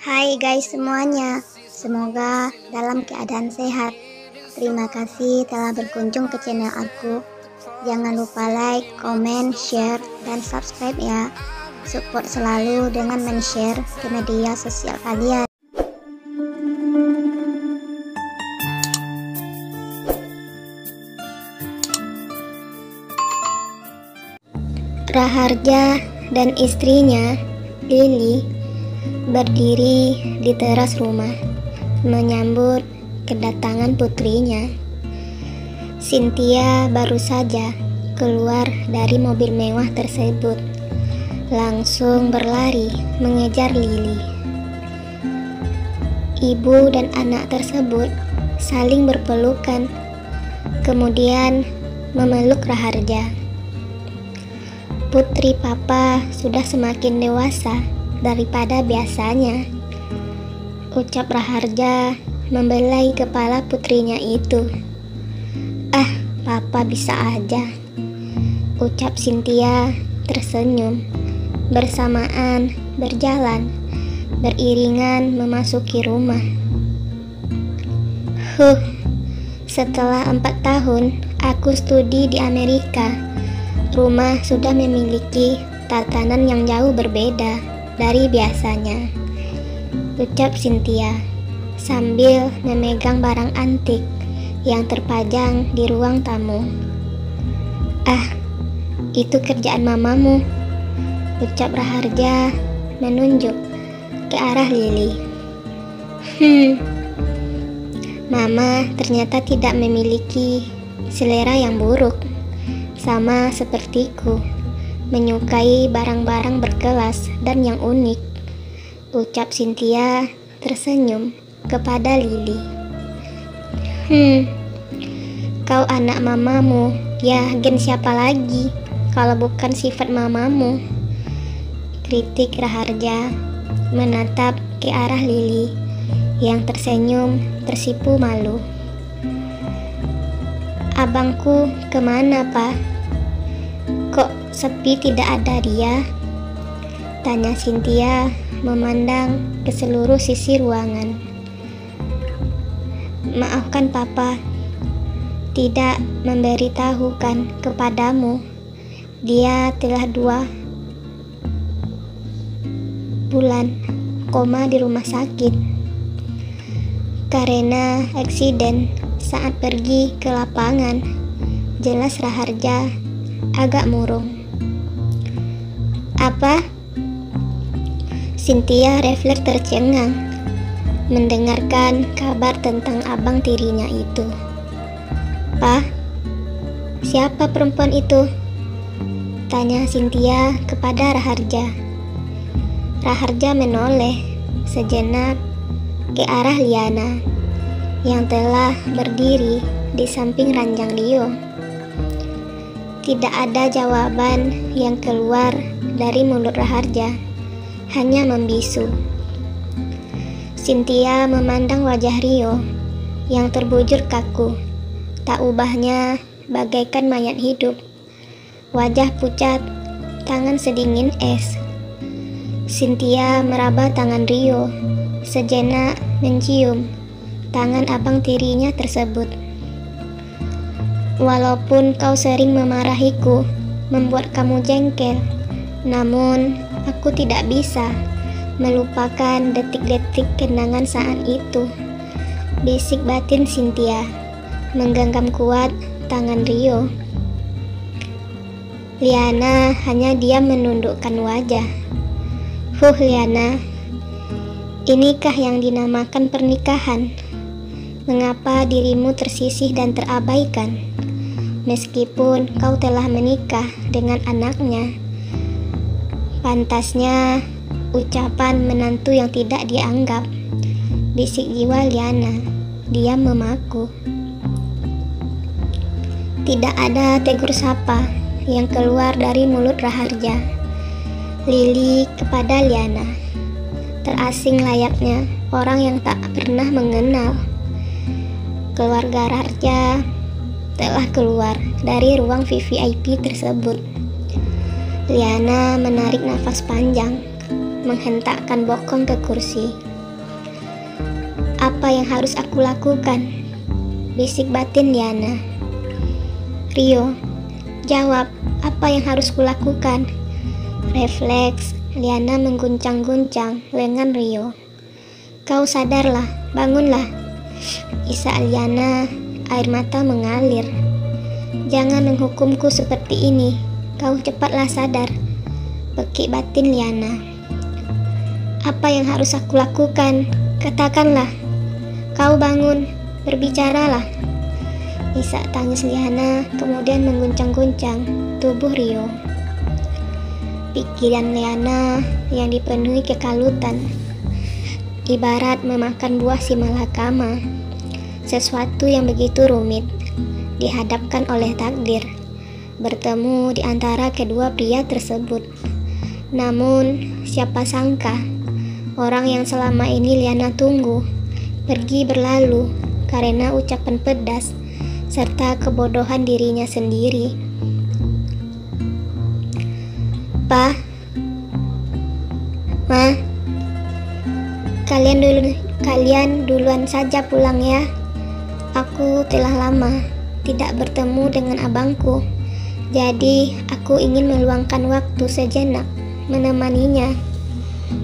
Hai guys semuanya, semoga dalam keadaan sehat. Terima kasih telah berkunjung ke channel aku. Jangan lupa like, comment, share, dan subscribe ya. Support selalu dengan men-share ke media sosial kalian. Raharja dan istrinya, Lily, berdiri di teras rumah menyambut kedatangan putrinya. Cynthia baru saja keluar dari mobil mewah tersebut, langsung berlari mengejar Lily. Ibu dan anak tersebut saling berpelukan, kemudian memeluk Raharja. Putri papa sudah semakin dewasa daripada biasanya, ucap Raharja membelai kepala putrinya itu. Ah, papa bisa aja, ucap Cynthia tersenyum, bersamaan berjalan beriringan memasuki rumah. Setelah 4 tahun aku studi di Amerika, rumah sudah memiliki tatanan yang jauh berbeda dari biasanya, ucap Cynthia sambil memegang barang antik yang terpajang di ruang tamu. Ah, itu kerjaan mamamu, ucap Raharja menunjuk ke arah Lily. Mama ternyata tidak memiliki selera yang buruk, sama sepertiku, menyukai barang-barang berkelas dan yang unik, ucap Cynthia tersenyum kepada Lily. Kau anak mamamu, ya gen siapa lagi kalau bukan sifat mamamu, kritik Raharja menatap ke arah Lily yang tersenyum tersipu malu. Abangku kemana, Pak? Kok sepi tidak ada dia? Tanya Cynthia memandang ke seluruh sisi ruangan. Maafkan papa, tidak memberitahukan kepadamu. Dia telah 2 bulan koma di rumah sakit karena eksiden saat pergi ke lapangan, jelas Raharja agak murung. Apa? Cynthia refleks tercengang mendengarkan kabar tentang abang tirinya itu. Pak, siapa perempuan itu? Tanya Cynthia kepada Raharja. Raharja menoleh sejenak ke arah Liana yang telah berdiri di samping ranjang Rio. Tidak ada jawaban yang keluar dari mulut Raharja, hanya membisu. Cynthia memandang wajah Rio yang terbujur kaku, tak ubahnya bagaikan mayat hidup. Wajah pucat, tangan sedingin es. Cynthia meraba tangan Rio, sejenak mencium tangan abang tirinya tersebut. Walaupun kau sering memarahiku, membuat kamu jengkel, namun aku tidak bisa melupakan detik-detik kenangan saat itu, bisik batin Cynthia menggenggam kuat tangan Rio. Liana hanya diam menundukkan wajah. Liana, inikah yang dinamakan pernikahan? Mengapa dirimu tersisih dan terabaikan? Meskipun kau telah menikah dengan anaknya, pantasnya ucapan menantu yang tidak dianggap, bisik jiwa Liana diam memaku. Tidak ada tegur sapa yang keluar dari mulut Raharja. Lily kepada Liana, terasing layaknya orang yang tak pernah mengenal. Keluarga Raharja telah keluar dari ruang VVIP tersebut. Liana menarik nafas panjang, menghentakkan bokong ke kursi. Apa yang harus aku lakukan? Bisik batin Liana. Rio, jawab, apa yang harus kulakukan? Refleks, Liana mengguncang-guncang lengan Rio. Kau sadarlah, bangunlah. Isak Liana, air mata mengalir. Jangan menghukumku seperti ini, kau cepatlah sadar. Pekik batin Liana. Apa yang harus aku lakukan? Katakanlah. Kau bangun, berbicaralah. Isak tangis Liana kemudian mengguncang-guncang tubuh Rio. Pikiran Liana yang dipenuhi kekalutan, ibarat memakan buah si malakama. Sesuatu yang begitu rumit dihadapkan oleh takdir, bertemu di antara kedua pria tersebut. Namun siapa sangka orang yang selama ini Liana tunggu pergi berlalu karena ucapan pedas serta kebodohan dirinya sendiri. Pa, Ma, kalian duluan saja pulang ya. Aku telah lama tidak bertemu dengan abangku, jadi aku ingin meluangkan waktu sejenak menemaninya.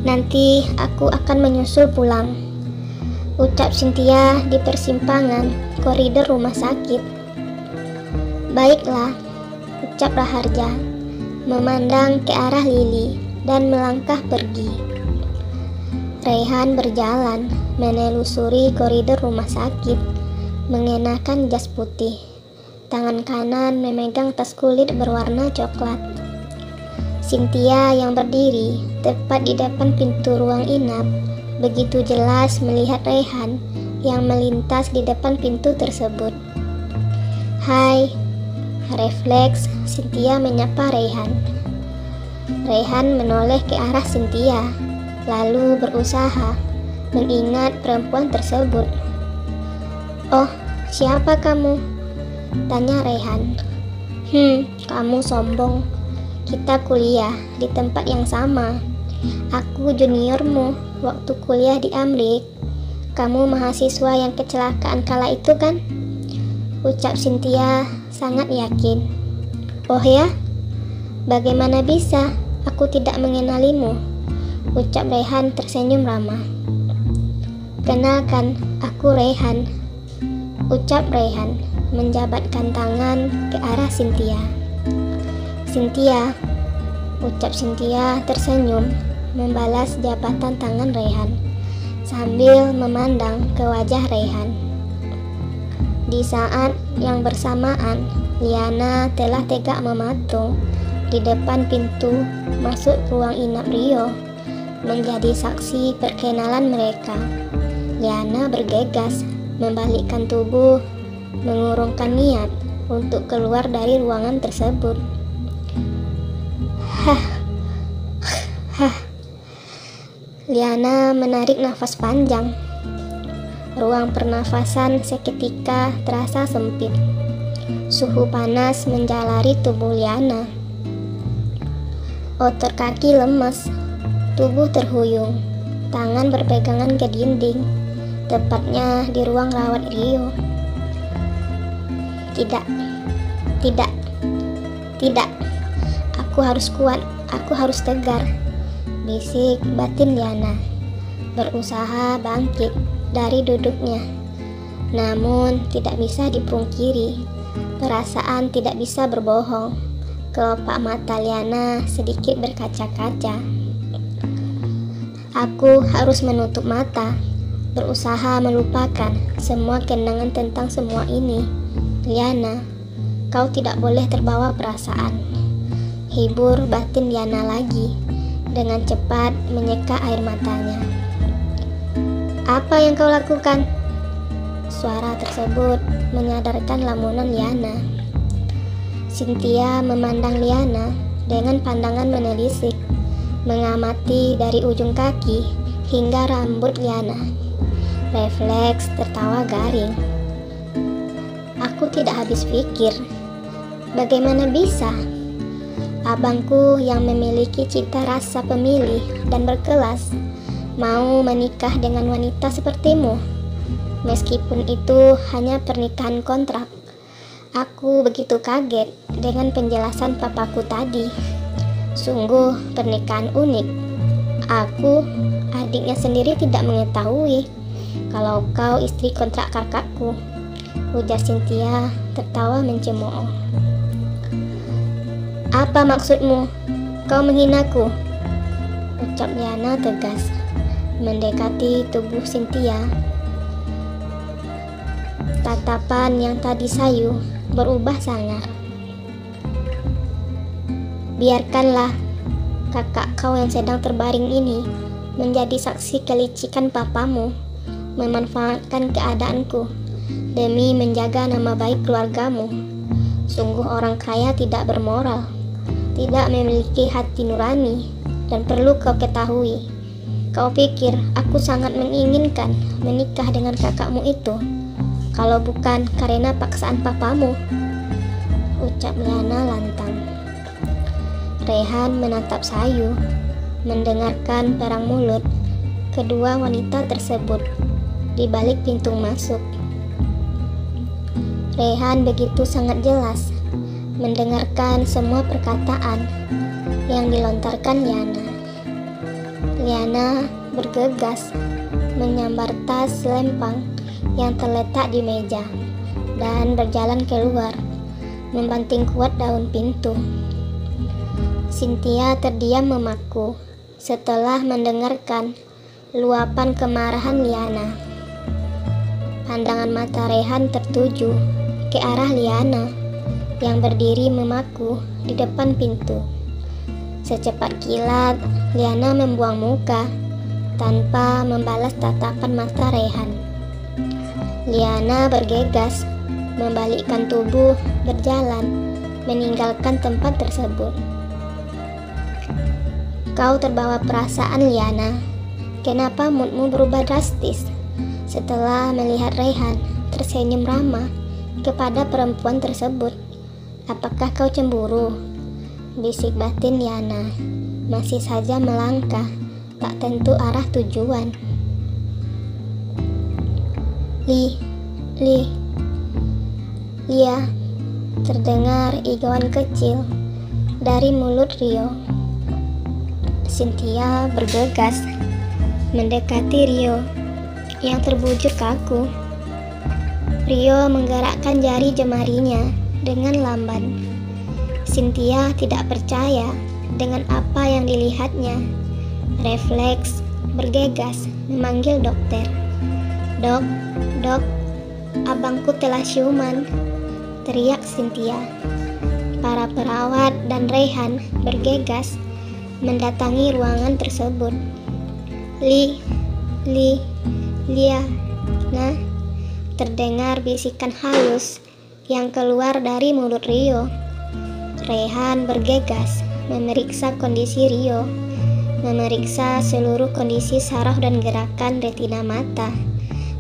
Nanti aku akan menyusul pulang, ucap Cynthia di persimpangan koridor rumah sakit. Baiklah, ucap Raharja, memandang ke arah Lily dan melangkah pergi. Raihan berjalan menelusuri koridor rumah sakit, mengenakan jas putih. Tangan kanan memegang tas kulit berwarna coklat. Cynthia yang berdiri tepat di depan pintu ruang inap begitu jelas melihat Raihan yang melintas di depan pintu tersebut. Hai, refleks Cynthia menyapa Raihan. Raihan menoleh ke arah Cynthia, lalu berusaha mengingat perempuan tersebut. Oh, siapa kamu? Tanya Raihan. Kamu sombong. Kita kuliah di tempat yang sama. Aku juniormu waktu kuliah di Amrik. Kamu mahasiswa yang kecelakaan kala itu kan? Ucap Cynthia sangat yakin. Oh ya? Bagaimana bisa aku tidak mengenalimu? Ucap Raihan tersenyum ramah. Kenalkan, aku Raihan. Ucap Raihan menjabatkan tangan ke arah Cynthia. Cynthia, ucap Cynthia tersenyum membalas jabatan tangan Raihan sambil memandang ke wajah Raihan. Di saat yang bersamaan, Liana telah tegak mematung di depan pintu masuk ruang inap Rio, menjadi saksi perkenalan mereka. Liana bergegas membalikkan tubuh, mengurungkan niat untuk keluar dari ruangan tersebut. Liana menarik nafas panjang. Ruang pernafasan seketika terasa sempit. Suhu panas menjalari tubuh Liana. Otot kaki lemas, tubuh terhuyung, tangan berpegangan ke dinding, tepatnya di ruang rawat Rio. Tidak. Aku harus kuat, aku harus tegar, bisik batin Liana, berusaha bangkit dari duduknya. Namun tidak bisa dipungkiri, perasaan tidak bisa berbohong. Kelopak mata Liana sedikit berkaca-kaca. Aku harus menutup mata, berusaha melupakan semua kenangan tentang semua ini. Liana, kau tidak boleh terbawa perasaan. Hibur batin Liana lagi, dengan cepat menyeka air matanya. Apa yang kau lakukan? Suara tersebut menyadarkan lamunan Liana. Cynthia memandang Liana dengan pandangan menelisik, mengamati dari ujung kaki hingga rambut Liana. Refleks tertawa garing. Aku tidak habis pikir. Bagaimana bisa? Abangku yang memiliki cita rasa pemilih dan berkelas mau menikah dengan wanita sepertimu. Meskipun itu hanya pernikahan kontrak. Aku begitu kaget dengan penjelasan papaku tadi. Sungguh pernikahan unik. Aku, adiknya sendiri, tidak mengetahui kalau kau istri kontrak kakakku, ujar Cynthia tertawa mencemooh. Apa maksudmu? Kau menghinaku, ucap Liana tegas, mendekati tubuh Cynthia. Tatapan yang tadi sayu berubah sangar. Biarkanlah kakak kau yang sedang terbaring ini menjadi saksi kelicikan papamu memanfaatkan keadaanku demi menjaga nama baik keluargamu. Sungguh orang kaya tidak bermoral, tidak memiliki hati nurani, dan perlu kau ketahui. Kau pikir aku sangat menginginkan menikah dengan kakakmu itu, kalau bukan karena paksaan papamu, ucap Liana lantang. Rehan menatap sayu, mendengarkan perang mulut kedua wanita tersebut di balik pintu masuk. Rehan begitu sangat jelas mendengarkan semua perkataan yang dilontarkan Liana. Liana bergegas menyambar tas selempang yang terletak di meja dan berjalan keluar, membanting kuat daun pintu. Cynthia terdiam memaku setelah mendengarkan luapan kemarahan Liana. Pandangan mata Rehan tertuju ke arah Liana yang berdiri memaku di depan pintu. Secepat kilat, Liana membuang muka tanpa membalas tatapan mata Rehan. Liana bergegas membalikkan tubuh, berjalan meninggalkan tempat tersebut. Kau terbawa perasaan, Liana. Kenapa moodmu berubah drastis setelah melihat Rehan tersenyum ramah kepada perempuan tersebut? Apakah kau cemburu? Bisik batin Liana, masih saja melangkah, tak tentu arah tujuan. Lia, terdengar igauan kecil dari mulut Rio. Cynthia bergegas mendekati Rio yang terbujur kaku. Rio menggerakkan jari jemarinya dengan lamban. Cynthia tidak percaya dengan apa yang dilihatnya. Refleks bergegas memanggil dokter. Dok, abangku telah siuman, teriak Cynthia. Para perawat dan Rehan bergegas mendatangi ruangan tersebut. Liana, terdengar bisikan halus yang keluar dari mulut Rio. Rehan bergegas memeriksa kondisi Rio, memeriksa seluruh kondisi saraf dan gerakan retina mata,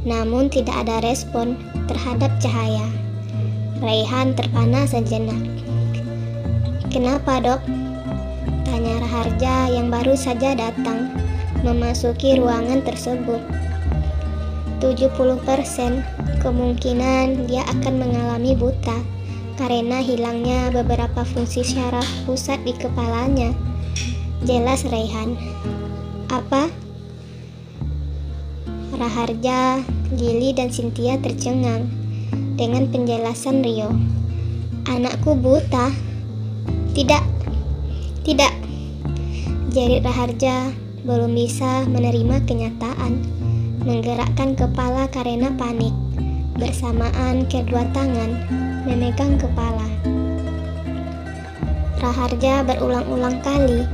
namun tidak ada respon terhadap cahaya. Rehan terpana sejenak. Kenapa, Dok? Tanya Raharja yang baru saja datang memasuki ruangan tersebut. 70% kemungkinan dia akan mengalami buta karena hilangnya beberapa fungsi syaraf pusat di kepalanya, jelas Rehan. Apa? Raharja, Gili, dan Cynthia tercengang dengan penjelasan Rio. Anakku buta. Tidak, jerit Raharja belum bisa menerima kenyataan, menggerakkan kepala karena panik, bersamaan kedua tangan memegang kepala. Raharja berulang-ulang kali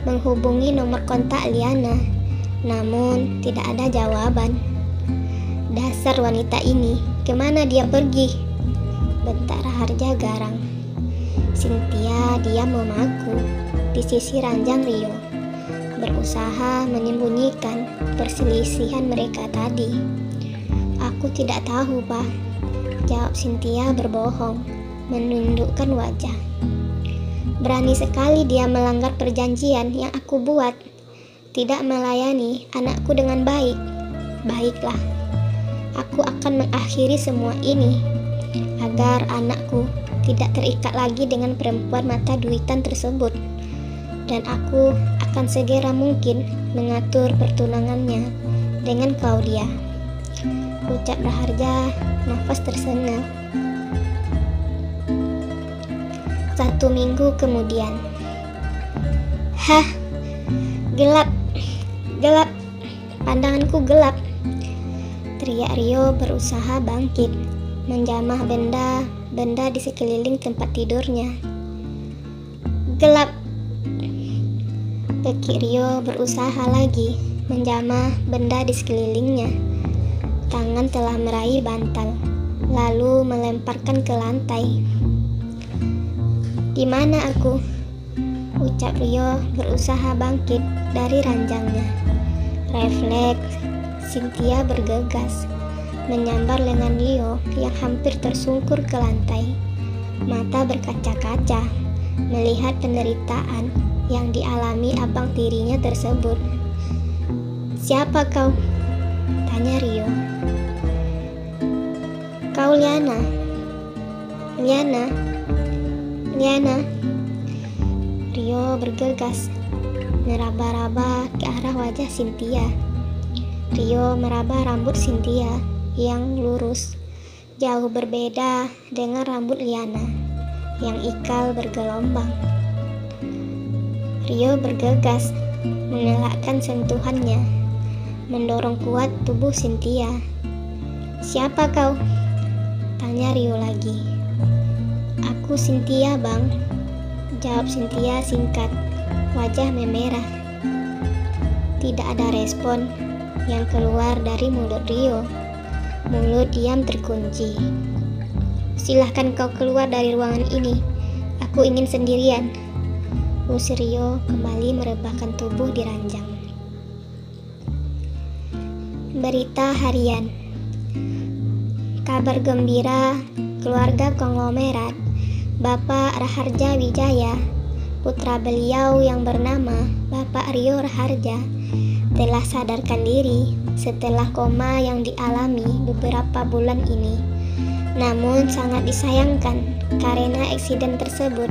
menghubungi nomor kontak Liana, namun tidak ada jawaban. Dasar wanita ini, kemana dia pergi? Bentak Raharja garang. Cynthia diam memaku di sisi ranjang Rio, berusaha menyembunyikan perselisihan mereka tadi. Aku tidak tahu, Pak, jawab Cynthia berbohong, menundukkan wajah. Berani sekali dia melanggar perjanjian yang aku buat, tidak melayani anakku dengan baik. Baiklah, Aku akan mengakhiri semua ini agar anakku tidak terikat lagi dengan perempuan mata duitan tersebut, dan aku akan segera mungkin mengatur pertunangannya dengan Claudia, ucap Raharja nafas tersengal. 1 minggu kemudian. Hah, gelap, gelap, pandanganku gelap, teriak Rio berusaha bangkit, menjamah benda-benda di sekeliling tempat tidurnya. Gelap, dekik Rio berusaha lagi menjamah benda di sekelilingnya. Tangan telah meraih bantal, lalu melemparkan ke lantai. Di mana aku? Ucap Rio berusaha bangkit dari ranjangnya. Refleks Cynthia bergegas, menyambar lengan Rio yang hampir tersungkur ke lantai. Mata berkaca-kaca, melihat penderitaan yang dialami abang tirinya tersebut. Siapa kau? Tanya Rio. Kau Liana. Liana. Liana. Rio bergegas, meraba-raba ke arah wajah Cynthia. Rio meraba rambut Cynthia yang lurus, jauh berbeda dengan rambut Liana yang ikal bergelombang. Rio bergegas, mengelakkan sentuhannya, mendorong kuat tubuh Cynthia. Siapa kau? Tanya Rio lagi. Aku Cynthia, Bang, jawab Cynthia singkat, wajah memerah. Tidak ada respon yang keluar dari mulut Rio. Mulut diam terkunci. Silahkan kau keluar dari ruangan ini. Aku ingin sendirian. Usir Rio kembali merebahkan tubuh di ranjang. Berita harian. Kabar gembira, keluarga konglomerat Bapak Raharja Wijaya, putra beliau yang bernama Bapak Rio Raharja, telah sadarkan diri setelah koma yang dialami beberapa bulan ini. Namun sangat disayangkan karena eksiden tersebut,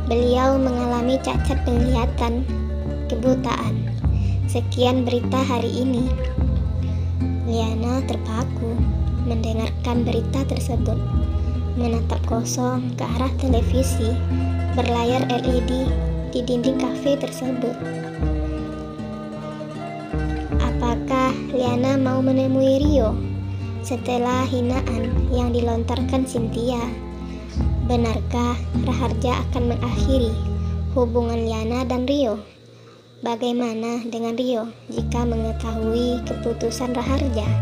beliau mengalami cacat penglihatan, kebutaan. Sekian berita hari ini. Liana terpaku mendengarkan berita tersebut, menatap kosong ke arah televisi berlayar LED di dinding kafe tersebut. Apakah Liana mau menemui Rio setelah hinaan yang dilontarkan Cynthia? Benarkah Raharja akan mengakhiri hubungan Liana dan Rio? Bagaimana dengan Rio jika mengetahui keputusan Raharja?